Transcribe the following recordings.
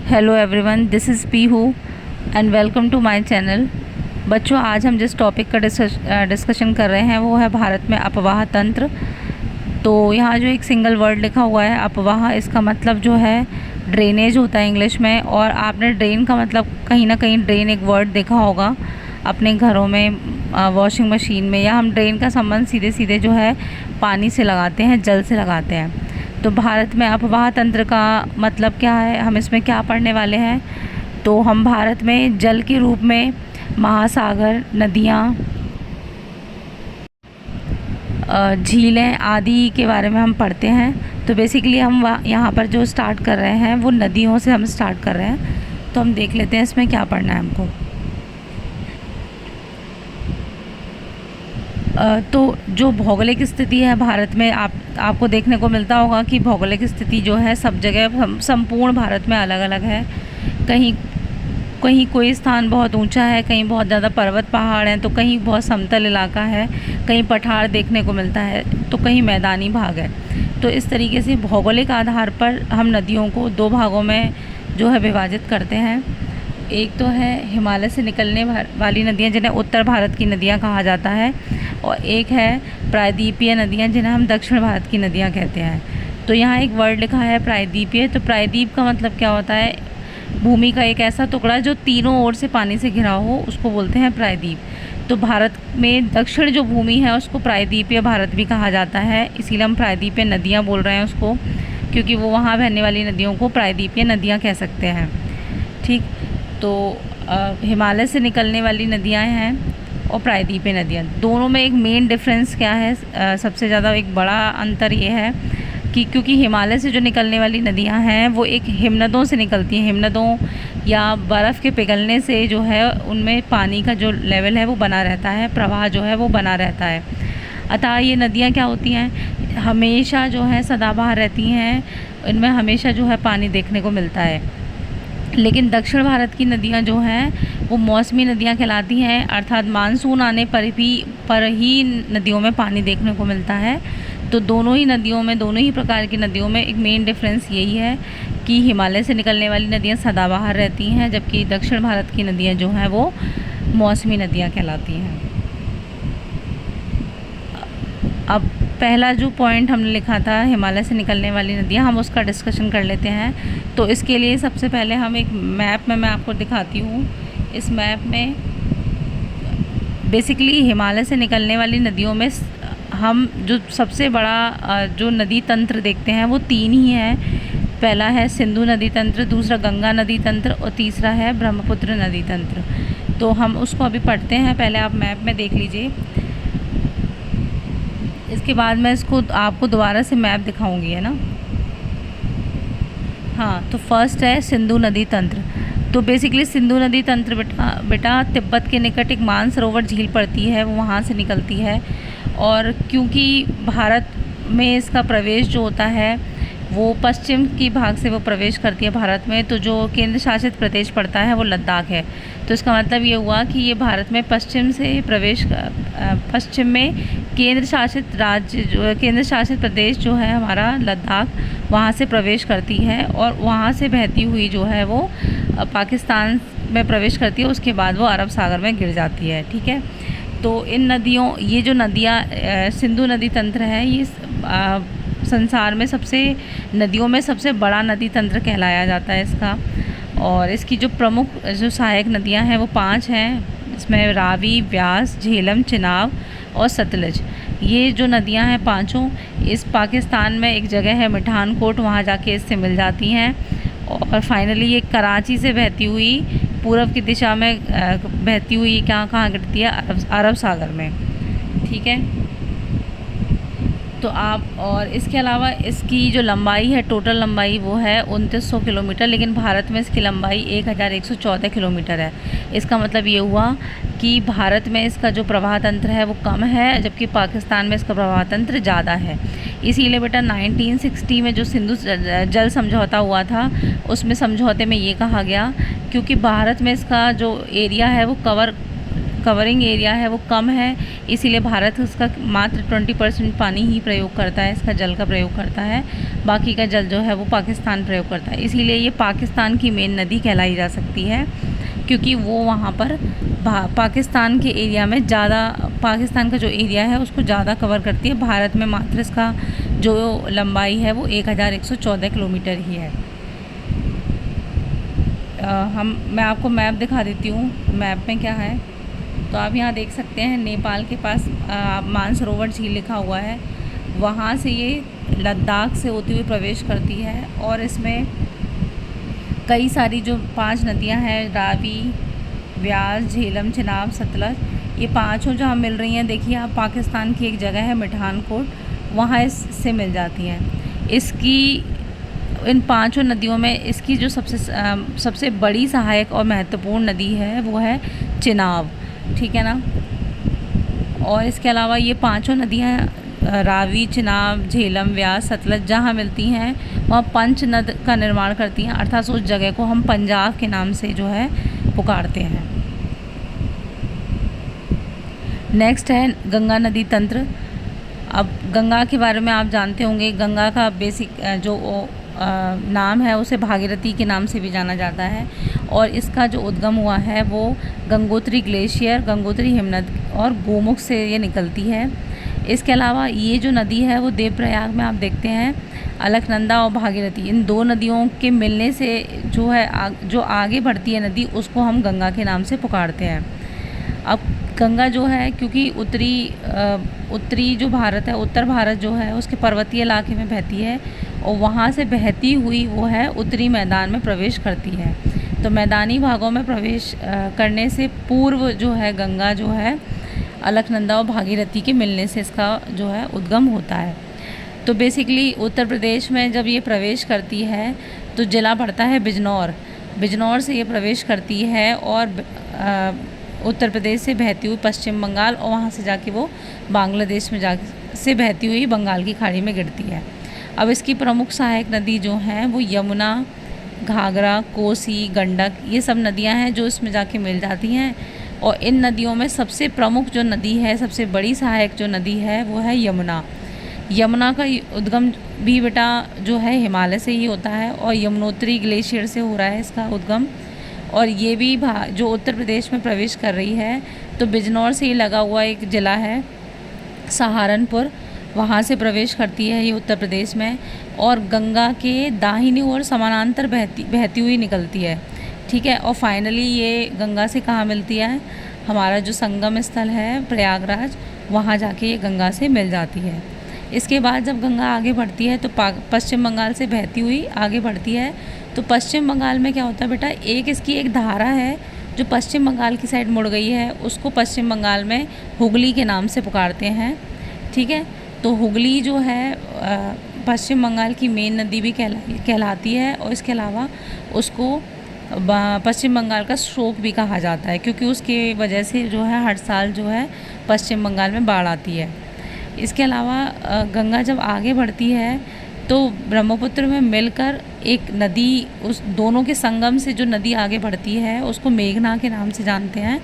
Hello everyone, this is Peehu and welcome to my channel. बच्चों, आज हम जिस टॉपिक का डिस्कशन कर रहे हैं वो है भारत में अपवाह तंत्र। तो यहाँ जो एक सिंगल वर्ड लिखा हुआ है अपवाह, इसका मतलब जो है ड्रेनेज होता है इंग्लिश में। और आपने ड्रेन का मतलब कहीं ना कहीं ड्रेन एक वर्ड देखा होगा अपने घरों में, वॉशिंग मशीन में, या हम ड्रेन का संबंध सीधे सीधे जो है पानी से लगाते हैं, जल से लगाते हैं। तो भारत में अपवाह तंत्र का मतलब क्या है, हम इसमें क्या पढ़ने वाले हैं। तो हम भारत में जल के रूप में महासागर, नदियाँ, झीलें आदि के बारे में हम पढ़ते हैं। तो बेसिकली हम यहाँ पर जो स्टार्ट कर रहे हैं वो नदियों से हम स्टार्ट कर रहे हैं। तो हम देख लेते हैं इसमें क्या पढ़ना है हमको। तो जो भौगोलिक स्थिति है भारत में, आपको देखने को मिलता होगा कि भौगोलिक स्थिति जो है सब जगह संपूर्ण भारत में अलग अलग है। कहीं कहीं कोई स्थान बहुत ऊंचा है, कहीं बहुत ज़्यादा पर्वत पहाड़ हैं, तो कहीं बहुत समतल इलाका है, कहीं पठार देखने को मिलता है, तो कहीं मैदानी भाग है। तो इस तरीके से भौगोलिक आधार पर हम नदियों को दो भागों में जो है विभाजित करते हैं। एक तो है हिमालय से निकलने वाली नदियाँ, जिन्हें उत्तर भारत की नदियाँ कहा जाता है, और एक है प्रायद्वीपीय नदियाँ, जिन्हें हम दक्षिण भारत की नदियाँ कहते हैं। तो यहाँ एक वर्ड लिखा है प्रायद्वीपीय। तो प्रायद्वीप का मतलब क्या होता है, भूमि का एक ऐसा टुकड़ा जो तीनों ओर से पानी से घिरा हो, उसको बोलते हैं प्रायद्वीप। तो भारत में दक्षिण जो भूमि है उसको प्रायद्वीपीय भारत भी कहा जाता है, इसीलिए हम प्रायद्वीपीय नदियाँ बोल रहे हैं उसको, क्योंकि वो वहाँ बहने वाली नदियों को प्रायद्वीपीय नदियाँ कह सकते हैं। ठीक, तो हिमालय से निकलने वाली नदियाँ हैं और प्रायद्वीपीय नदियाँ, दोनों में एक मेन डिफरेंस क्या है, सबसे ज़्यादा एक बड़ा अंतर ये है कि क्योंकि हिमालय से जो निकलने वाली नदियाँ हैं वो एक हिमनदों से निकलती हैं। हिमनदों या बर्फ़ के पिघलने से जो है उनमें पानी का जो लेवल है वो बना रहता है, प्रवाह जो है वो बना रहता है। अतः ये नदियाँ क्या होती हैं, हमेशा जो है सदाबहार रहती हैं, इनमें हमेशा जो है पानी देखने को मिलता है। लेकिन दक्षिण भारत की नदियाँ जो हैं वो मौसमी नदियाँ कहलाती हैं, अर्थात मानसून आने पर ही नदियों में पानी देखने को मिलता है। तो दोनों ही प्रकार की नदियों में एक मेन डिफरेंस यही है कि हिमालय से निकलने वाली नदियाँ सदाबहार रहती हैं, जबकि दक्षिण भारत की नदियाँ जो हैं वो मौसमी नदियाँ कहलाती हैं। अब पहला जो पॉइंट हमने लिखा था हिमालय से निकलने वाली नदियाँ, हम उसका डिस्कशन कर लेते हैं। तो इसके लिए सबसे पहले हम एक मैप में मैं आपको दिखाती हूँ। इस मैप में बेसिकली हिमालय से निकलने वाली नदियों में हम जो सबसे बड़ा जो नदी तंत्र देखते हैं वो तीन ही हैं। पहला है सिंधु नदी तंत्र, दूसरा गंगा नदी तंत्र और तीसरा है ब्रह्मपुत्र नदी तंत्र। तो हम उसको अभी पढ़ते हैं, पहले आप मैप में देख लीजिए, इसके बाद मैं इसको आपको दोबारा से मैप दिखाऊंगी, है ना। हाँ, तो फर्स्ट है सिंधु नदी तंत्र। तो बेसिकली सिंधु नदी तंत्र बेटा तिब्बत के निकट एक मानसरोवर झील पड़ती है, वो वहाँ से निकलती है। और क्योंकि भारत में इसका प्रवेश जो होता है वो पश्चिम की भाग से वो प्रवेश करती है भारत में, तो जो केंद्र शासित प्रदेश पड़ता है वो लद्दाख है। तो इसका मतलब ये हुआ कि ये भारत में पश्चिम में केंद्र शासित प्रदेश जो है हमारा लद्दाख, वहाँ से प्रवेश करती है और वहाँ से बहती हुई जो है वो पाकिस्तान में प्रवेश करती है, उसके बाद वो अरब सागर में गिर जाती है। ठीक है, तो ये जो नदियाँ सिंधु नदी तंत्र है, ये संसार में नदियों में सबसे बड़ा नदी तंत्र कहलाया जाता है इसका। और इसकी जो प्रमुख जो सहायक नदियाँ हैं वो 5 हैं, इसमें रावी, व्यास, झेलम, चिनाब और सतलज। ये जो नदियाँ हैं पांचों, इस पाकिस्तान में एक जगह है मिठानकोट, वहाँ जाके इससे मिल जाती हैं। और फाइनली ये कराची से बहती हुई पूर्व की दिशा में बहती हुई कहाँ गिरती है, अरब सागर में। ठीक है, तो और इसके अलावा इसकी जो लंबाई है, टोटल लंबाई वो है 2900 किलोमीटर, लेकिन भारत में इसकी लंबाई 1114 किलोमीटर है। इसका मतलब ये हुआ कि भारत में इसका जो प्रवाह तंत्र है वो कम है, जबकि पाकिस्तान में इसका प्रवाह तंत्र ज़्यादा है। इसीलिए बेटा 1960 में जो सिंधु जल समझौता हुआ था, उसमें समझौते में ये कहा गया, क्योंकि भारत में इसका जो एरिया है वो कवरिंग एरिया है वो कम है, इसीलिए भारत उसका मात्र 20% पानी ही प्रयोग करता है, इसका जल का प्रयोग करता है। बाकी का जल जो है वो पाकिस्तान प्रयोग करता है। इसीलिए ये पाकिस्तान की मेन नदी कहलाई जा सकती है, क्योंकि वो वहाँ पर पाकिस्तान के एरिया में ज़्यादा, पाकिस्तान का जो एरिया है उसको ज़्यादा कवर करती है। भारत में मात्र इसका जो लंबाई है वो 1114 किलोमीटर ही है। मैं आपको मैप दिखा देती हूँ, मैप में क्या है। तो आप यहाँ देख सकते हैं नेपाल के पास मानसरोवर झील लिखा हुआ है, वहाँ से ये लद्दाख से होती हुई प्रवेश करती है। और इसमें कई सारी जो 5 नदियाँ हैं, रावी, व्यास, झेलम, चिनाब, सतलज, ये पांचों जहाँ मिल रही हैं, देखिए आप पाकिस्तान की एक जगह है मिठानकोट, वहाँ इससे मिल जाती हैं। इसकी इन पांचों नदियों में इसकी जो सबसे बड़ी सहायक और महत्वपूर्ण नदी है वो है चिनाब, ठीक है ना। और इसके अलावा ये पांचों नदियाँ रावी, चिनाब, झेलम, व्यास, सतलज जहाँ मिलती हैं वहाँ पंच नद का निर्माण करती हैं, अर्थात उस जगह को हम पंजाब के नाम से जो है पुकारते हैं। नेक्स्ट है गंगा नदी तंत्र। अब गंगा के बारे में आप जानते होंगे, गंगा का बेसिक जो नाम है उसे भागीरथी के नाम से भी जाना जाता है, और इसका जो उद्गम हुआ है वो गंगोत्री ग्लेशियर, गंगोत्री हिमनद और गोमुख से ये निकलती है। इसके अलावा ये जो नदी है वो देवप्रयाग में आप देखते हैं अलकनंदा और भागीरथी, इन 2 नदियों के मिलने से जो है जो आगे बढ़ती है नदी उसको हम गंगा के नाम से पुकारते हैं। अब गंगा जो है, क्योंकि उत्तरी जो भारत है, उत्तर भारत जो है उसके पर्वतीय इलाके में बहती है, और वहाँ से बहती हुई वो है उत्तरी मैदान में प्रवेश करती है। तो मैदानी भागों में प्रवेश करने से पूर्व जो है गंगा जो है अलकनंदा और भागीरथी के मिलने से इसका जो है उद्गम होता है। तो बेसिकली उत्तर प्रदेश में जब ये प्रवेश करती है तो जिला पड़ता है बिजनौर से ये प्रवेश करती है, और उत्तर प्रदेश से बहती हुई पश्चिम बंगाल, और वहाँ से जाके वो बांग्लादेश में से बहती हुई बंगाल की खाड़ी में गिरती है। अब इसकी प्रमुख सहायक नदी जो हैं वो यमुना, घाघरा, कोसी, गंडक, ये सब नदियाँ हैं जो इसमें जाके मिल जाती हैं। और इन नदियों में सबसे प्रमुख जो नदी है, सबसे बड़ी सहायक जो नदी है वो है यमुना। यमुना का उद्गम भी बेटा जो है हिमालय से ही होता है, और यमुनोत्री ग्लेशियर से हो रहा है इसका उद्गम। और ये भी जो उत्तर प्रदेश में प्रवेश कर रही है, तो बिजनौर से ही लगा हुआ एक ज़िला है सहारनपुर, वहाँ से प्रवेश करती है ये उत्तर प्रदेश में, और गंगा के दाहिनी ओर समानांतर बहती हुई निकलती है, ठीक है। और फाइनली ये गंगा से कहाँ मिलती है, हमारा जो संगम स्थल है प्रयागराज, वहाँ जाके ये गंगा से मिल जाती है। इसके बाद जब गंगा आगे बढ़ती है तो पश्चिम बंगाल से बहती हुई आगे बढ़ती है। तो पश्चिम बंगाल में क्या होता है बेटा, इसकी एक धारा है जो पश्चिम बंगाल की साइड मुड़ गई है, उसको पश्चिम बंगाल में हुगली के नाम से पुकारते हैं, ठीक है। तो हुगली जो है पश्चिम बंगाल की मेन नदी भी कहलाती है, और इसके अलावा उसको पश्चिम बंगाल का शोक भी कहा जाता है, क्योंकि उसके वजह से जो है हर साल जो है पश्चिम बंगाल में बाढ़ आती है। इसके अलावा गंगा जब आगे बढ़ती है तो ब्रह्मपुत्र में मिलकर एक नदी, उस दोनों के संगम से जो नदी आगे बढ़ती है उसको मेघना के नाम से जानते हैं,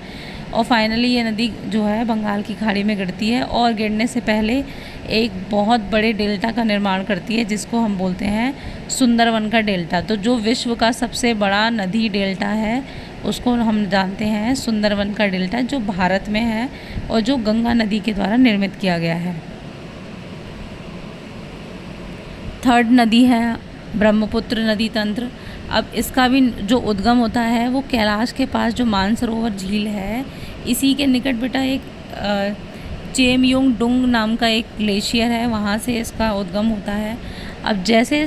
और फाइनली ये नदी जो है बंगाल की खाड़ी में गिरती है, और गिरने से पहले एक बहुत बड़े डेल्टा का निर्माण करती है जिसको हम बोलते हैं सुंदरवन का डेल्टा। तो जो विश्व का सबसे बड़ा नदी डेल्टा है उसको हम जानते हैं सुंदरवन का डेल्टा, जो भारत में है और जो गंगा नदी के द्वारा निर्मित किया गया है। थर्ड नदी है ब्रह्मपुत्र नदी तंत्र। अब इसका भी जो उद्गम होता है वो कैलाश के पास जो मानसरोवर झील है, इसी के निकट बेटा एक चेमयोंग डुंग नाम का एक ग्लेशियर है, वहाँ से इसका उद्गम होता है। अब जैसे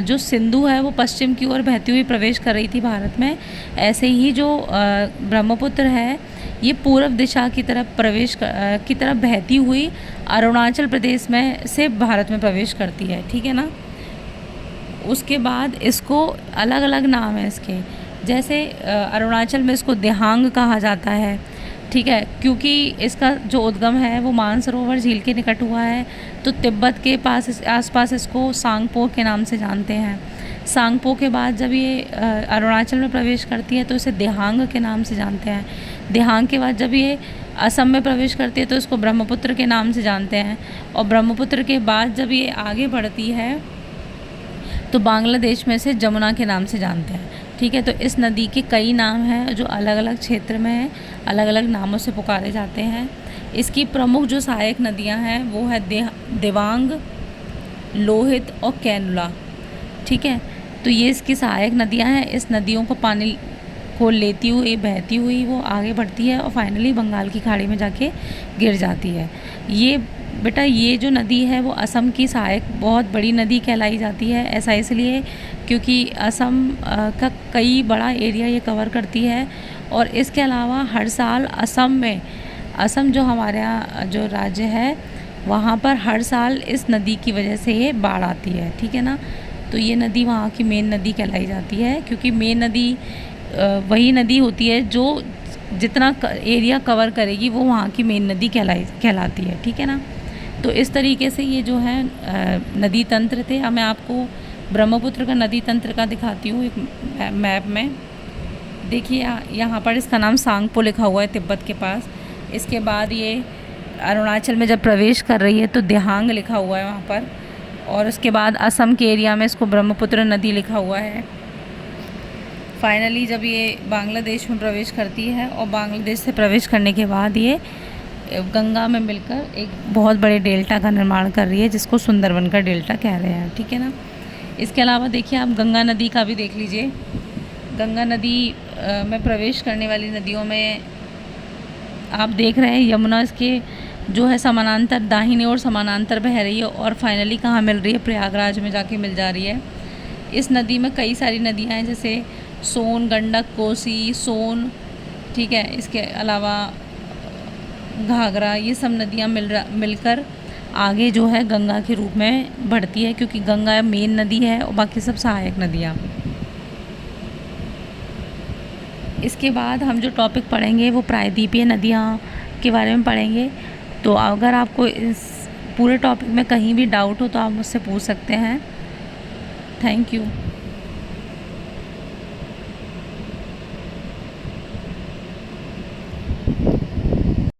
जो सिंधु है वो पश्चिम की ओर बहती हुई प्रवेश कर रही थी भारत में, ऐसे ही जो ब्रह्मपुत्र है ये पूर्व दिशा की तरफ बहती हुई अरुणाचल प्रदेश में से भारत में प्रवेश करती है, ठीक है ना। उसके बाद इसको अलग अलग नाम है इसके, जैसे अरुणाचल में इसको दिहांग कहा जाता है, ठीक है, क्योंकि इसका जो उद्गम है वो मानसरोवर झील के निकट हुआ है। तो तिब्बत के आसपास इसको सांगपो के नाम से जानते हैं। सांगपो के बाद जब ये अरुणाचल में प्रवेश करती है तो इसे दिहांग के नाम से जानते हैं। दिहांग के बाद जब ये असम में प्रवेश करती है तो इसको ब्रह्मपुत्र के नाम से जानते हैं। और ब्रह्मपुत्र के बाद जब ये आगे बढ़ती है तो बांग्लादेश में से जमुना के नाम से जानते हैं। ठीक है, तो इस नदी के कई नाम हैं जो अलग अलग क्षेत्र में हैं, अलग अलग नामों से पुकारे जाते हैं। इसकी प्रमुख जो सहायक नदियां हैं वो है देवांग, लोहित और कैनुला। ठीक है, तो ये इसकी सहायक नदियां हैं। इस नदियों को पानी को लेती हुई बहती हुई वो आगे बढ़ती है और फाइनली बंगाल की खाड़ी में जाके गिर जाती है। ये बेटा ये जो नदी है वो असम की सहायक बहुत बड़ी नदी कहलाई जाती है। ऐसा इसलिए क्योंकि असम का कई बड़ा एरिया ये कवर करती है। और इसके अलावा हर साल असम जो हमारे यहाँ जो राज्य है वहाँ पर हर साल इस नदी की वजह से ये बाढ़ आती है। ठीक है ना, तो ये नदी वहाँ की मेन नदी कहलाई जाती है क्योंकि मेन नदी वही नदी होती है जो जितना एरिया कवर करेगी वो वहाँ की मेन नदी कहलाती है। ठीक है ना, तो इस तरीके से ये जो है नदी तंत्र थे। अब मैं आपको ब्रह्मपुत्र का नदी तंत्र का दिखाती हूँ एक मैप में। देखिए यहाँ पर इसका नाम सांगपो लिखा हुआ है तिब्बत के पास। इसके बाद ये अरुणाचल में जब प्रवेश कर रही है तो दिहांग लिखा हुआ है वहाँ पर। और उसके बाद असम के एरिया में इसको ब्रह्मपुत्र नदी लिखा हुआ है। फाइनली जब ये बांग्लादेश में प्रवेश करती है और बांग्लादेश से प्रवेश करने के बाद ये गंगा में मिलकर एक बहुत बड़े डेल्टा का निर्माण कर रही है जिसको सुंदरबन का डेल्टा कह रहे हैं। ठीक है ना, इसके अलावा देखिए आप गंगा नदी का भी देख लीजिए। गंगा नदी में प्रवेश करने वाली नदियों में आप देख रहे हैं यमुना इसके जो है समानांतर दाहिनी ओर समानांतर बह रही है और फाइनली कहाँ मिल रही है, प्रयागराज में जाके मिल जा रही है। इस नदी में कई सारी नदियाँ हैं जैसे सोन, गंडक, कोसी, सोन। ठीक है, इसके अलावा घाघरा, ये सब नदियाँ मिलकर आगे जो है गंगा के रूप में बढ़ती है क्योंकि गंगा मेन नदी है और बाकी सब सहायक नदियाँ। इसके बाद हम जो टॉपिक पढ़ेंगे वो प्रायद्वीपीय नदियाँ के बारे में पढ़ेंगे। तो अगर आपको इस पूरे टॉपिक में कहीं भी डाउट हो तो आप मुझसे पूछ सकते हैं। Thank you.